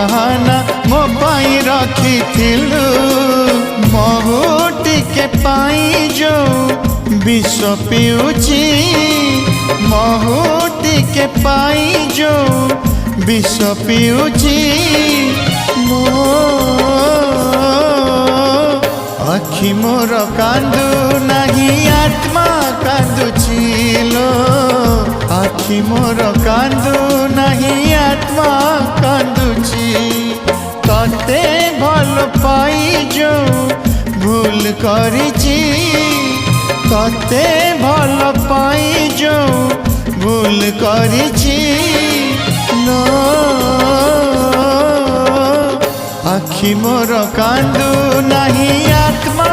बाहाना मो पाई रखिथिलु महु टिके पाई जो विष पिउची महु टिके पाई जो विष पिउची मो आखि मोर कांदु नहीं आत्मा कांदुची लो आखि मोर कांदु नहीं आत्मा कांदुची तते भल पाई जो भूल करिची तते भल पाई जो भूल करिची लो आखि मोर कांदु नहीं आत्मा